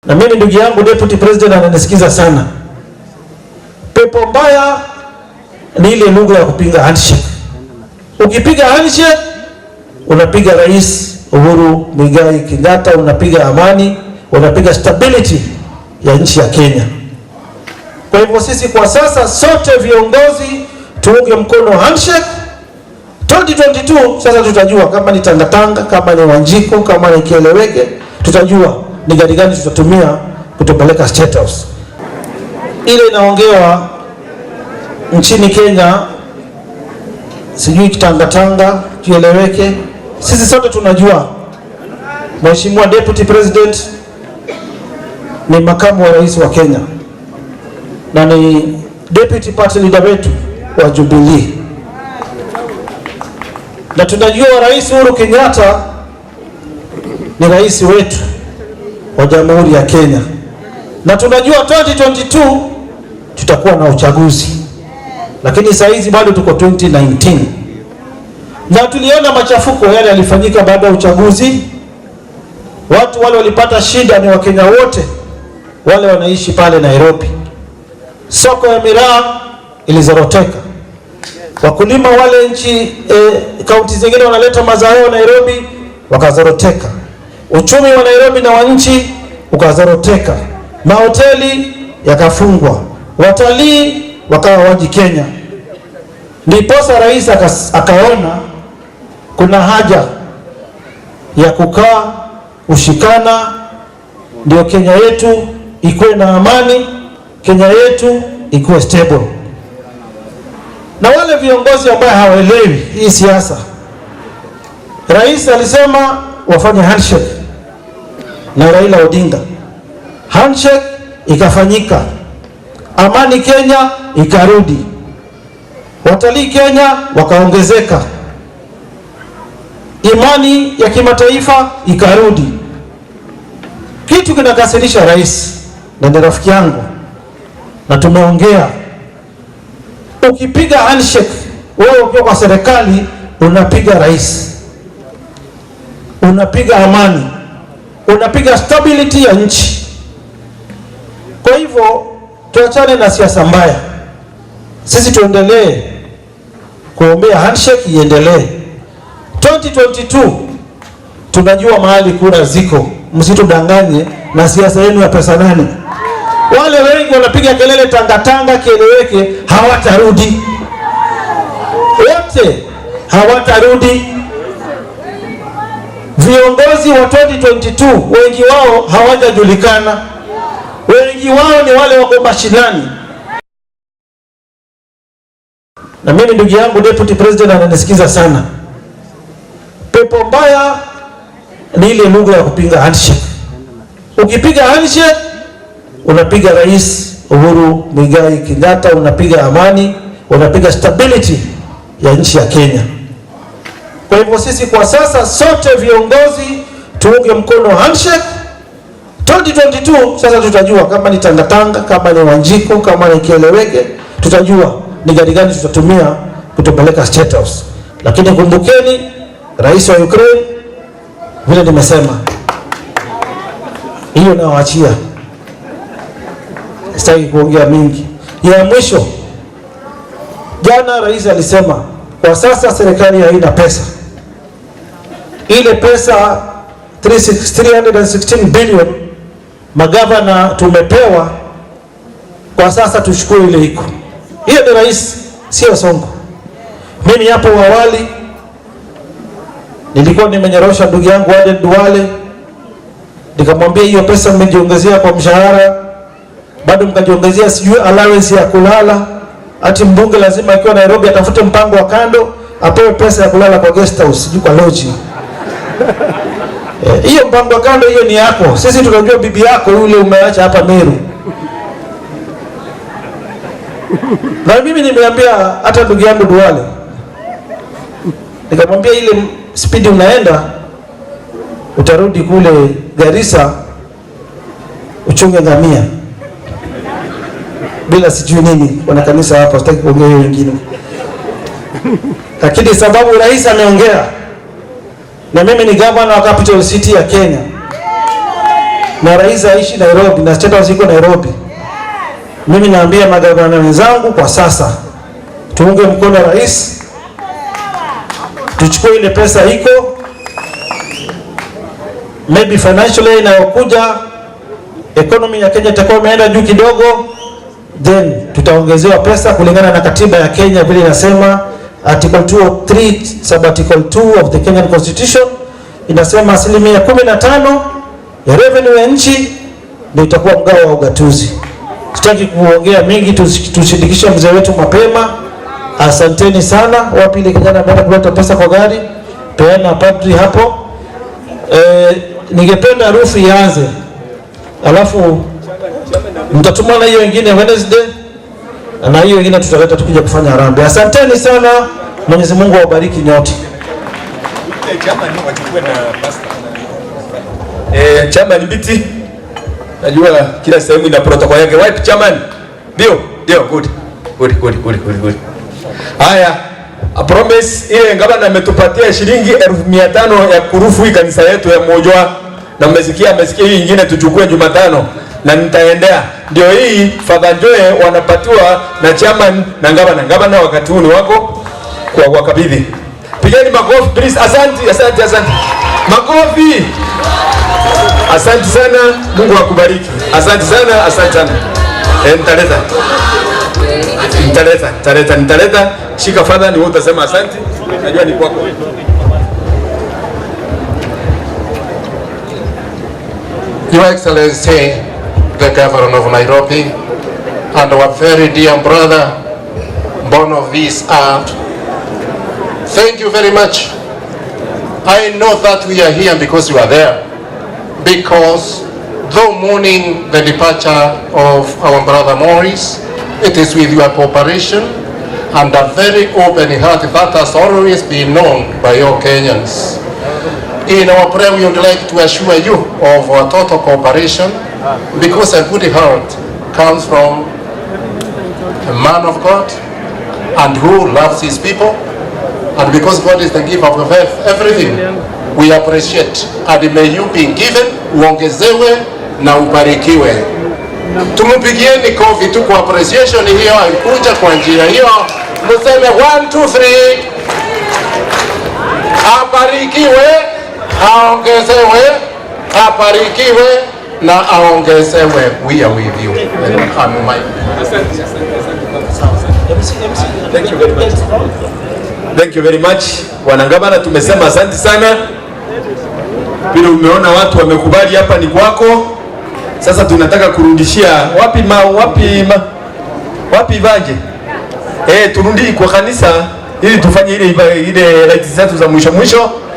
Na mimi ndugu yangu Deputy President ananisikiza sana. Pepo mbaya ni ile lugha ya kupiga handshake. Ukipiga handshake unapiga Rais Uhuru Muigai Kenyatta, unapiga amani, unapiga stability ya nchi ya Kenya. Kwa hivyo sisi kwa sasa sote viongozi tuunge mkono handshake. 2022 sasa tutajua kama ni tangatanga, kama ni Wanjiko, kama ni Kieleweke, tutajua ni gari gani tutatumia kutupeleka State House. Ile inaongewa nchini Kenya, sijui kitangatanga, Kieleweke, sisi sote tunajua. Mheshimiwa Deputy President ni makamu wa rais wa Kenya na ni deputy party leader wetu wa Jubilee, na tunajua Rais Uhuru Kenyatta ni rais wetu wa Jamhuri ya Kenya, na tunajua 2022 tutakuwa na uchaguzi, lakini saa hizi bado tuko 2019 na tuliona machafuko yale yalifanyika baada ya uchaguzi. Watu wale walipata shida ni Wakenya wote wale wanaishi pale Nairobi. Soko ya miraa ilizoroteka, wakulima wale kaunti zingine wanaleta mazao Nairobi wakazoroteka, uchumi wa Nairobi na wa nchi ukazoroteka, mahoteli yakafungwa, watalii wakawa waji Kenya. Ndiposa rais akaona kuna haja ya kukaa ushikana, ndio Kenya yetu ikuwe na amani, Kenya yetu ikuwe stable. Na wale viongozi ambao hawaelewi hii siasa, rais alisema wafanye handshake na Raila Odinga. Handshake ikafanyika, amani Kenya ikarudi, watalii Kenya wakaongezeka, imani ya kimataifa ikarudi. Kitu kinakasirisha rais, na ni rafiki yangu na tumeongea, ukipiga handshake wewe ukiwa kwa serikali unapiga rais, unapiga amani, unapiga stability ya nchi. Kwa hivyo tuachane na siasa mbaya, sisi tuendelee kuombea handshake iendelee. 2022 tunajua mahali kura ziko, msitudanganye na siasa yenu ya pesa nani. Wale wengi wanapiga kelele tangatanga, Kieleweke, hawatarudi, wote hawatarudi. Viongozi wa 2022 wengi wao hawajajulikana, wengi wao ni wale wako mashinani. Na mimi ndugu yangu Deputy President ananisikiza sana. Pepo mbaya ni ile lugha ya kupiga handshake. Ukipiga handshake unapiga Rais Uhuru Muigai Kenyatta, unapiga amani, unapiga stability ya nchi ya Kenya. Kwa hivyo sisi kwa sasa sote viongozi tuunge mkono handshake. 2022 sasa tutajua kama ni tangatanga, kama ni Wanjiko, kama ni Kieleweke, tutajua ni gari gani tutatumia kutupeleka State House. Lakini kumbukeni, rais wa Ukraine, vile nimesema, hiyo nawaachia, sitaki kuongea mingi. Ya mwisho, jana rais alisema kwa sasa serikali haina pesa. Ile pesa 316 billion magavana tumepewa kwa sasa, tuchukue ile iko. Hiyo ni rais, sio Sonko. Mimi hapo awali nilikuwa nimenyorosha ndugu yangu Aden Duale, nikamwambia hiyo pesa mmejiongezea kwa mshahara, bado mkajiongezea sijui allowance ya kulala. Ati mbunge lazima akiwa Nairobi atafute mpango wa kando apewe pesa ya kulala kwa guest house, sijui kwa lodge. Hiyo mpango wa kando hiyo ni yako. Sisi tunajua bibi yako yule umeacha hapa Meru. Na mimi nimeambia hata ndugu yangu Duale, nikamwambia ile speed unaenda utarudi kule Garissa uchunge ngamia bila sijui nini. Wana kanisa hapa, sitaki kuongea hiyo wengine. Lakini sababu rais ameongea na mimi ni governor wa capital city ya Kenya, na rais aishi Nairobi na State House iko Nairobi. Mimi naambia magavana wenzangu kwa sasa, tuunge mkono rais, tuchukue ile pesa iko, maybe financially inayokuja economy ya Kenya itakuwa imeenda juu kidogo, then tutaongezewa pesa kulingana na katiba ya Kenya vile inasema article 203 sub article 2 of the Kenyan Constitution inasema 15% ya revenue ya nchi ndio itakuwa mgao wa ugatuzi. Sitaki kuongea mengi, tushindikishe mzee wetu mapema. Asanteni sana. Wapi ile kijana ameenda kuleta pesa kwa gari? Peana padri hapo. Ningependa harufu ianze. Alafu mtatumana hiyo nyingine Wednesday na hiyo nyingine tutaleta tukija kufanya harambee. Asanteni sana. Mwenyezi Mungu awabariki nyote. Chama ni biti. Najua kila sehemu ina protocol yake. Wipe chairman. Ndio, good. Haya, I promise ile ngabana ametupatia shilingi 1500 ya kurufu hii kanisa yetu ya Mojwa. Na mmesikia hii nyingine tuchukue Jumatano na nitaendea. Ndio hii Father Joe wanapatiwa na chairman na ngabana wakati huu ni wako kwa wakabidhi. Pigeni makofi please. Asante. Makofi. Asante sana. Mungu akubariki. Asante sana. Nitaleta. Shika Father, ni wewe utasema asante. Najua ni kwako. Your Excellency, the Governor of Nairobi, and our very dear brother, born of this earth, thank you very much. I know that we are here because you are there. Because though mourning the departure of our brother Morris, it is with your cooperation and a very open heart that has always been known by all Kenyans. In our prayer, we would like to assure you of our total cooperation, because a good heart comes from a man of God and who loves his people, and because God is the giver of everything, we appreciate, and may you be given, uongezewe na ubarikiwe. Tumupigieni kofi tu kwa appreciation hiyo, alikuja kwa njia hiyo. Museme 1 2 3. Abarikiwe, aongezewe, abarikiwe na aongezewe. We are with you. Thank you very much. Wanangabana, tumesema asante sana. Bila umeona watu wamekubali hapa ni kwako. Sasa tunataka kurudishia wapi Vanje? Turudi kwa kanisa ili tufanye ile right zetu za mwisho.